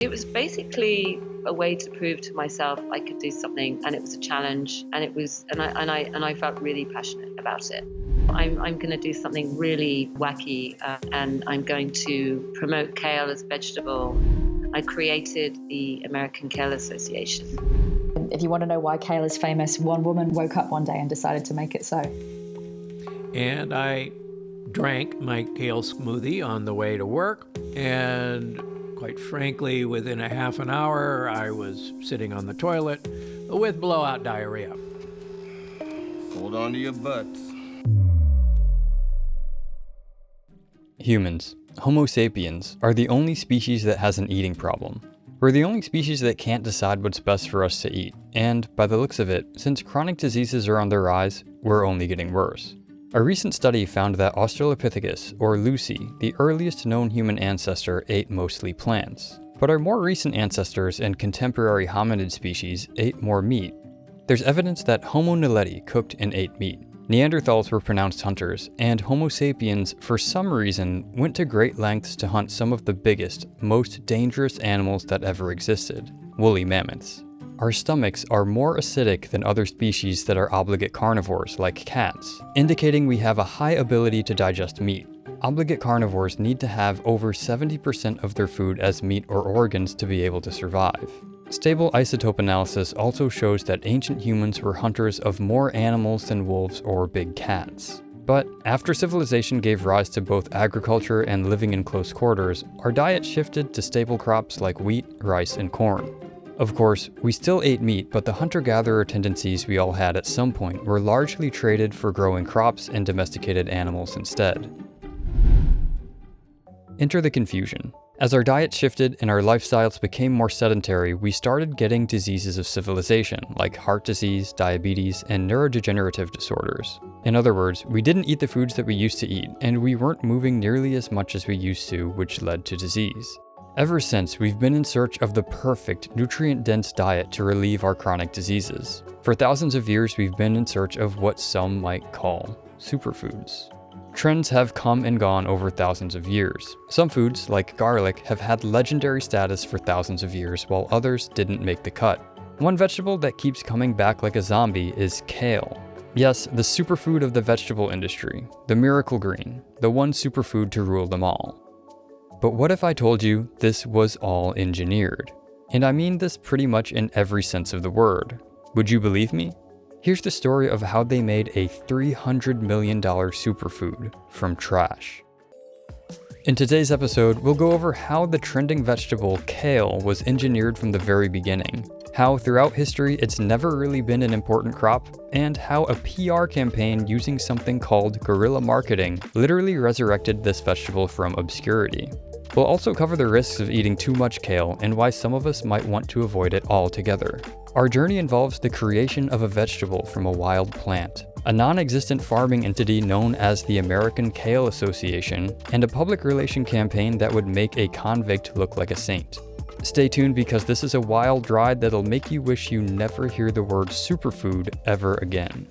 It was basically a way to prove to myself I could do something, and it was a challenge, and I felt really passionate about it. I'm going to do something really wacky, and I'm going to promote kale as a vegetable. I created the American Kale Association. If you want to know why kale is famous, one woman woke up one day and decided to make it so. And I drank my kale smoothie on the way to work, and quite frankly, within a half an hour, I was sitting on the toilet with blowout diarrhea. Hold on to your butts. Humans, Homo sapiens, are the only species that has an eating problem. We're the only species that can't decide what's best for us to eat, and by the looks of it, since chronic diseases are on the rise, we're only getting worse. A recent study found that Australopithecus, or Lucy, the earliest known human ancestor, ate mostly plants. But our more recent ancestors and contemporary hominid species ate more meat. There's evidence that Homo naledi cooked and ate meat. Neanderthals were pronounced hunters, and Homo sapiens, for some reason, went to great lengths to hunt some of the biggest, most dangerous animals that ever existed, woolly mammoths. Our stomachs are more acidic than other species that are obligate carnivores, like cats, indicating we have a high ability to digest meat. Obligate carnivores need to have over 70% of their food as meat or organs to be able to survive. Stable isotope analysis also shows that ancient humans were hunters of more animals than wolves or big cats. But after civilization gave rise to both agriculture and living in close quarters, our diet shifted to staple crops like wheat, rice, and corn. Of course, we still ate meat, but the hunter-gatherer tendencies we all had at some point were largely traded for growing crops and domesticated animals instead. Enter the confusion. As our diet shifted and our lifestyles became more sedentary, we started getting diseases of civilization, like heart disease, diabetes, and neurodegenerative disorders. In other words, we didn't eat the foods that we used to eat, and we weren't moving nearly as much as we used to, which led to disease. Ever since, we've been in search of the perfect, nutrient-dense diet to relieve our chronic diseases. For thousands of years, we've been in search of what some might call superfoods. Trends have come and gone over thousands of years. Some foods, like garlic, have had legendary status for thousands of years, while others didn't make the cut. One vegetable that keeps coming back like a zombie is kale. Yes, the superfood of the vegetable industry, the miracle green, the one superfood to rule them all. But what if I told you this was all engineered? And I mean this pretty much in every sense of the word. Would you believe me? Here's the story of how they made a $300 million superfood from trash. In today's episode, we'll go over how the trending vegetable kale was engineered from the very beginning, how throughout history it's never really been an important crop, and how a PR campaign using something called guerrilla marketing literally resurrected this vegetable from obscurity. We'll also cover the risks of eating too much kale and why some of us might want to avoid it altogether. Our journey involves the creation of a vegetable from a wild plant, a non-existent farming entity known as the American Kale Association, and a public relation campaign that would make a convict look like a saint. Stay tuned because this is a wild ride that'll make you wish you never hear the word superfood ever again.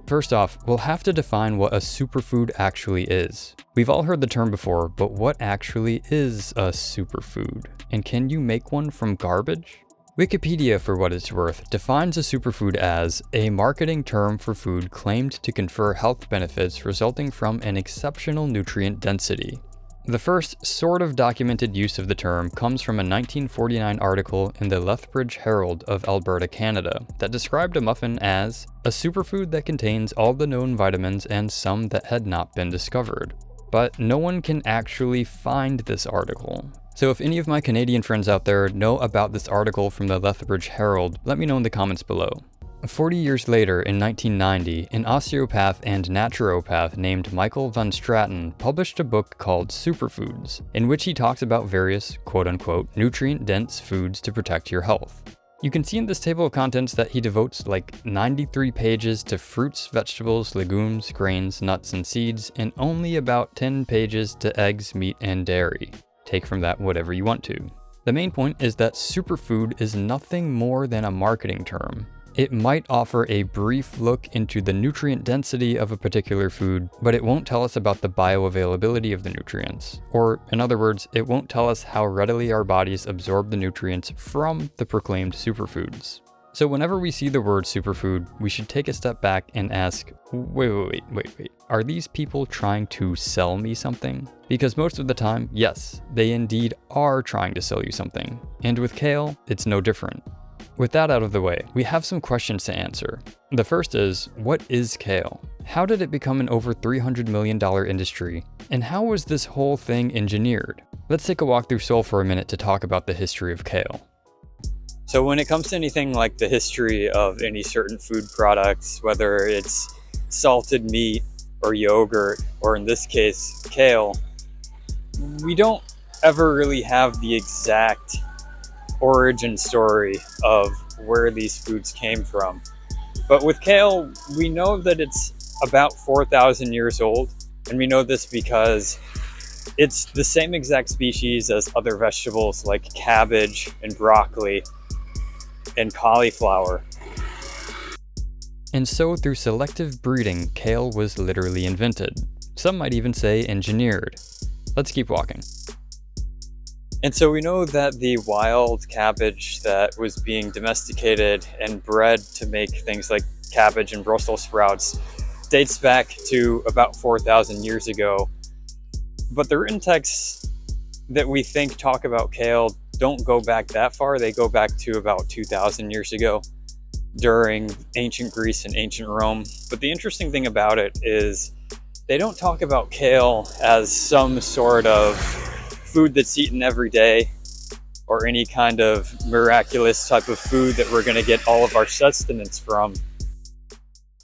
First off, we'll have to define what a superfood actually is. We've all heard the term before, but what actually is a superfood? And can you make one from garbage? Wikipedia, for what it's worth, defines a superfood as a marketing term for food claimed to confer health benefits resulting from an exceptional nutrient density. The first sort of documented use of the term comes from a 1949 article in the Lethbridge Herald of Alberta, Canada, that described a muffin as a superfood that contains all the known vitamins and some that had not been discovered. But no one can actually find this article. So if any of my Canadian friends out there know about this article from the Lethbridge Herald, let me know in the comments below. 40 years later, in 1990, an osteopath and naturopath named Michael Van Straten published a book called Superfoods, in which he talks about various quote-unquote nutrient-dense foods to protect your health. You can see in this table of contents that he devotes like 93 pages to fruits, vegetables, legumes, grains, nuts, and seeds, and only about 10 pages to eggs, meat, and dairy. Take from that whatever you want to. The main point is that superfood is nothing more than a marketing term. It might offer a brief look into the nutrient density of a particular food, but it won't tell us about the bioavailability of the nutrients. Or, in other words, it won't tell us how readily our bodies absorb the nutrients from the proclaimed superfoods. So whenever we see the word superfood, we should take a step back and ask, wait. Are these people trying to sell me something? Because most of the time, yes, they indeed are trying to sell you something. And with kale, it's no different. With that out of the way, we have some questions to answer. The first is, what is kale? How did it become an over $300 million industry? And how was this whole thing engineered? Let's take a walk through Seoul for a minute to talk about the history of kale. So when it comes to anything like the history of any certain food products, whether it's salted meat or yogurt, or in this case, kale, we don't ever really have the exact origin story of where these foods came from. But with kale, we know that it's about 4,000 years old, and we know this because it's the same exact species as other vegetables like cabbage and broccoli and cauliflower. And so through selective breeding, kale was literally invented. Some might even say engineered. Let's keep walking. And so we know that the wild cabbage that was being domesticated and bred to make things like cabbage and Brussels sprouts dates back to about 4,000 years ago. But the written texts that we think talk about kale don't go back that far. They go back to about 2,000 years ago during ancient Greece and ancient Rome. But the interesting thing about it is they don't talk about kale as some sort of food that's eaten every day or any kind of miraculous type of food that we're going to get all of our sustenance from.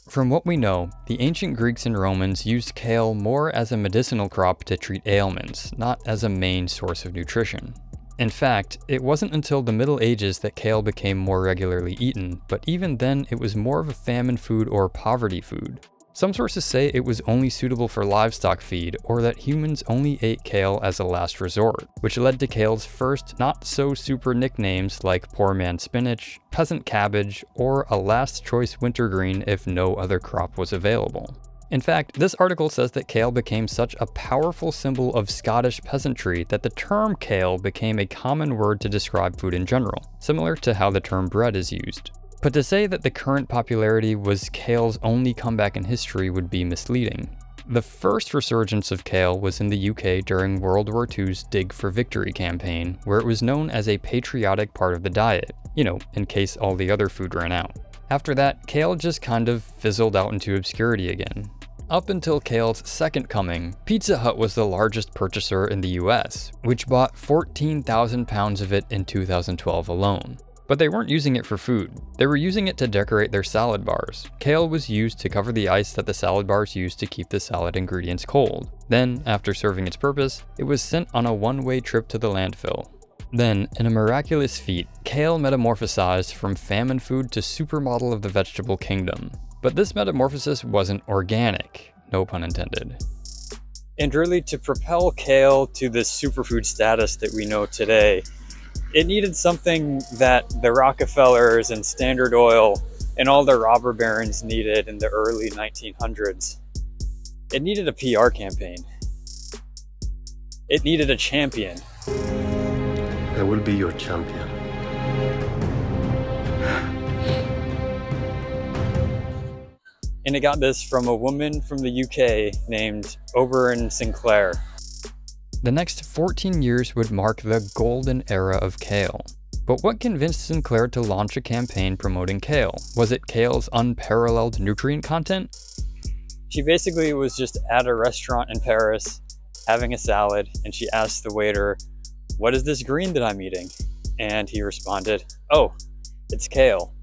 From what we know, the ancient Greeks and Romans used kale more as a medicinal crop to treat ailments, not as a main source of nutrition. In fact, it wasn't until the Middle Ages that kale became more regularly eaten, but even then it was more of a famine food or poverty food. Some sources say it was only suitable for livestock feed, or that humans only ate kale as a last resort, which led to kale's first not-so-super nicknames like poor man spinach, peasant cabbage, or a last choice wintergreen if no other crop was available. In fact, this article says that kale became such a powerful symbol of Scottish peasantry that the term kale became a common word to describe food in general, similar to how the term bread is used. But to say that the current popularity was kale's only comeback in history would be misleading. The first resurgence of kale was in the UK during World War II's Dig for Victory campaign, where it was known as a patriotic part of the diet, in case all the other food ran out. After that, kale just kind of fizzled out into obscurity again. Up until kale's second coming, Pizza Hut was the largest purchaser in the US, which bought 14,000 pounds of it in 2012 alone. But they weren't using it for food. They were using it to decorate their salad bars. Kale was used to cover the ice that the salad bars used to keep the salad ingredients cold. Then, after serving its purpose, it was sent on a one-way trip to the landfill. Then, in a miraculous feat, kale metamorphosized from famine food to supermodel of the vegetable kingdom. But this metamorphosis wasn't organic, no pun intended. And really, to propel kale to the superfood status that we know today, it needed something that the Rockefellers and Standard Oil and all the robber barons needed in the early 1900s. It needed a PR campaign. It needed a champion. I will be your champion. And it got this from a woman from the UK named Oberon Sinclair. The next 14 years would mark the golden era of kale. But what convinced Sinclair to launch a campaign promoting kale? Was it kale's unparalleled nutrient content? She basically was just at a restaurant in Paris having a salad, and she asked the waiter, "What is this green that I'm eating?" And he responded, "Oh, it's kale."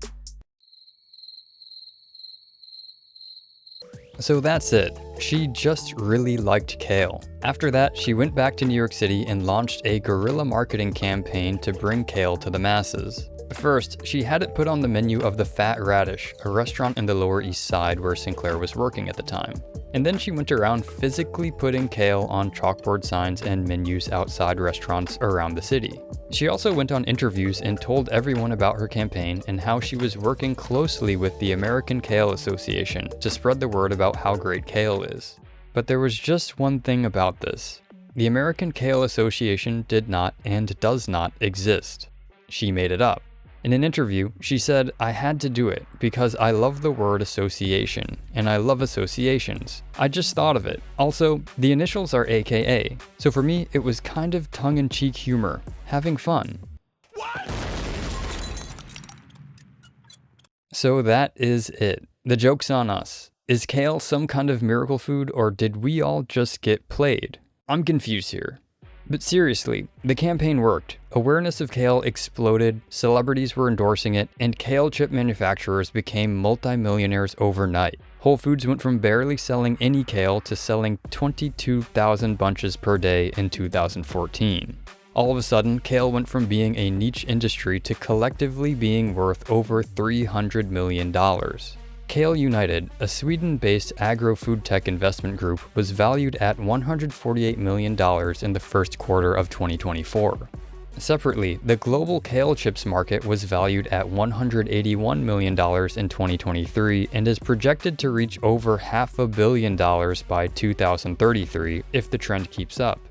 So that's it. She just really liked kale. After that, she went back to New York City and launched a guerrilla marketing campaign to bring kale to the masses. First, she had it put on the menu of the Fat Radish, a restaurant in the Lower East Side where Sinclair was working at the time. And then she went around physically putting kale on chalkboard signs and menus outside restaurants around the city. She also went on interviews and told everyone about her campaign and how she was working closely with the American Kale Association to spread the word about how great kale is. But there was just one thing about this. The American Kale Association did not and does not exist. She made it up. In an interview, she said, "I had to do it because I love the word association, and I love associations. I just thought of it. Also, the initials are AKA, so for me, it was kind of tongue-in-cheek humor, having fun." What? So that is it. The joke's on us. Is kale some kind of miracle food, or did we all just get played? I'm confused here. But seriously, the campaign worked. Awareness of kale exploded, celebrities were endorsing it, and kale chip manufacturers became multimillionaires overnight. Whole Foods went from barely selling any kale to selling 22,000 bunches per day in 2014. All of a sudden, kale went from being a niche industry to collectively being worth over $300 million. Kale United, a Sweden-based agro-food tech investment group, was valued at $148 million in the first quarter of 2024. Separately, the global kale chips market was valued at $181 million in 2023 and is projected to reach over $500 million by 2033 if the trend keeps up.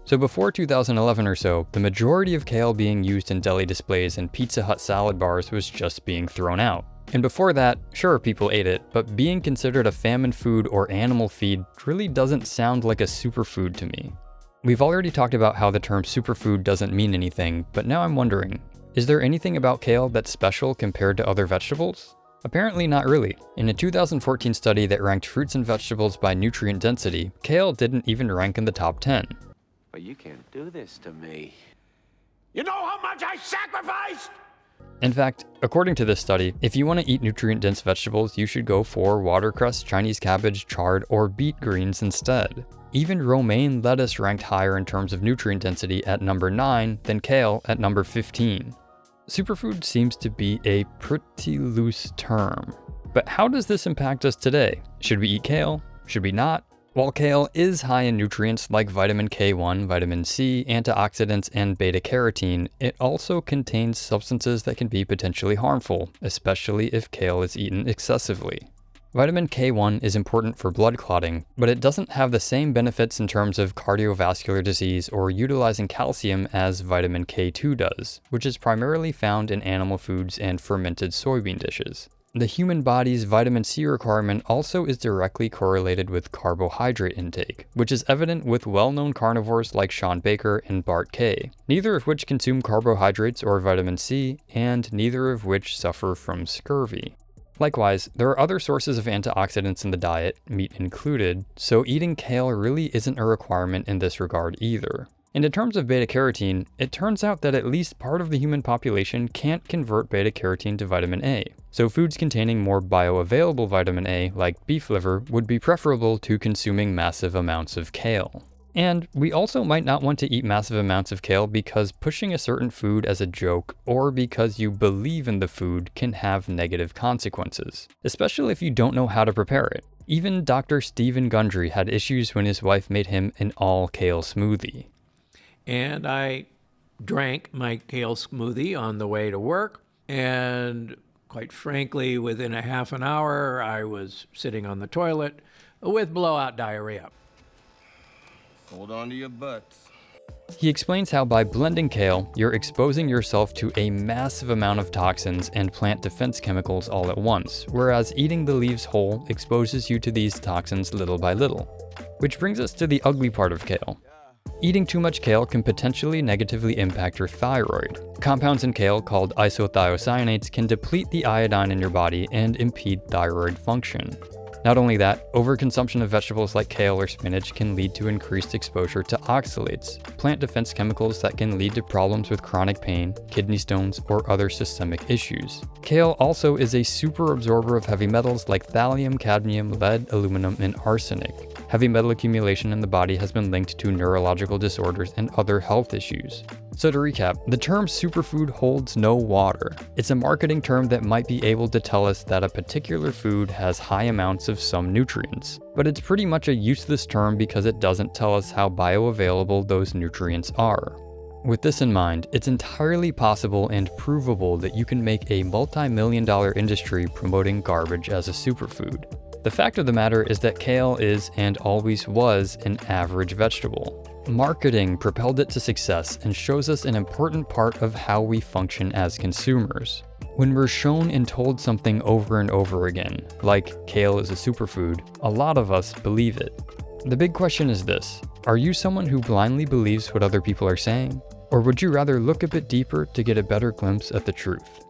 So before 2011 or so, the majority of kale being used in deli displays and Pizza Hut salad bars was just being thrown out. And before that, sure, people ate it, but being considered a famine food or animal feed really doesn't sound like a superfood to me. We've already talked about how the term superfood doesn't mean anything, but now I'm wondering, is there anything about kale that's special compared to other vegetables? Apparently not really. In a 2014 study that ranked fruits and vegetables by nutrient density, kale didn't even rank in the top 10. But you can't do this to me. You know how much I sacrificed? In fact, according to this study, if you want to eat nutrient-dense vegetables, you should go for watercress, Chinese cabbage, chard, or beet greens instead. Even romaine lettuce ranked higher in terms of nutrient density at number 9 than kale at number 15. Superfood seems to be a pretty loose term. But how does this impact us today? Should we eat kale? Should we not? While kale is high in nutrients like vitamin K1, vitamin C, antioxidants, and beta-carotene, it also contains substances that can be potentially harmful, especially if kale is eaten excessively. Vitamin K1 is important for blood clotting, but it doesn't have the same benefits in terms of cardiovascular disease or utilizing calcium as vitamin K2 does, which is primarily found in animal foods and fermented soybean dishes. The human body's vitamin C requirement also is directly correlated with carbohydrate intake, which is evident with well-known carnivores like Sean Baker and Bart Kay, neither of which consume carbohydrates or vitamin C, and neither of which suffer from scurvy. Likewise, there are other sources of antioxidants in the diet, meat included, so eating kale really isn't a requirement in this regard either. And in terms of beta-carotene, it turns out that at least part of the human population can't convert beta-carotene to vitamin A. So foods containing more bioavailable vitamin A, like beef liver, would be preferable to consuming massive amounts of kale. And we also might not want to eat massive amounts of kale because pushing a certain food as a joke or because you believe in the food can have negative consequences, especially if you don't know how to prepare it. Even Dr. Stephen Gundry had issues when his wife made him an all-kale smoothie. And I drank my kale smoothie on the way to work, and quite frankly, within a half an hour, I was sitting on the toilet with blowout diarrhea. Hold on to your butts. He explains how by blending kale, you're exposing yourself to a massive amount of toxins and plant defense chemicals all at once, whereas eating the leaves whole exposes you to these toxins little by little. Which brings us to the ugly part of kale. Eating too much kale can potentially negatively impact your thyroid. Compounds in kale called isothiocyanates can deplete the iodine in your body and impede thyroid function. Not only that, overconsumption of vegetables like kale or spinach can lead to increased exposure to oxalates, plant defense chemicals that can lead to problems with chronic pain, kidney stones, or other systemic issues. Kale also is a super absorber of heavy metals like thallium, cadmium, lead, aluminum, and arsenic. Heavy metal accumulation in the body has been linked to neurological disorders and other health issues. So to recap, the term superfood holds no water. It's a marketing term that might be able to tell us that a particular food has high amounts of some nutrients. But it's pretty much a useless term because it doesn't tell us how bioavailable those nutrients are. With this in mind, it's entirely possible and provable that you can make a multi-million-dollar industry promoting garbage as a superfood. The fact of the matter is that kale is, and always was, an average vegetable. Marketing propelled it to success and shows us an important part of how we function as consumers. When we're shown and told something over and over again, like kale is a superfood, a lot of us believe it. The big question is this: are you someone who blindly believes what other people are saying? Or would you rather look a bit deeper to get a better glimpse at the truth?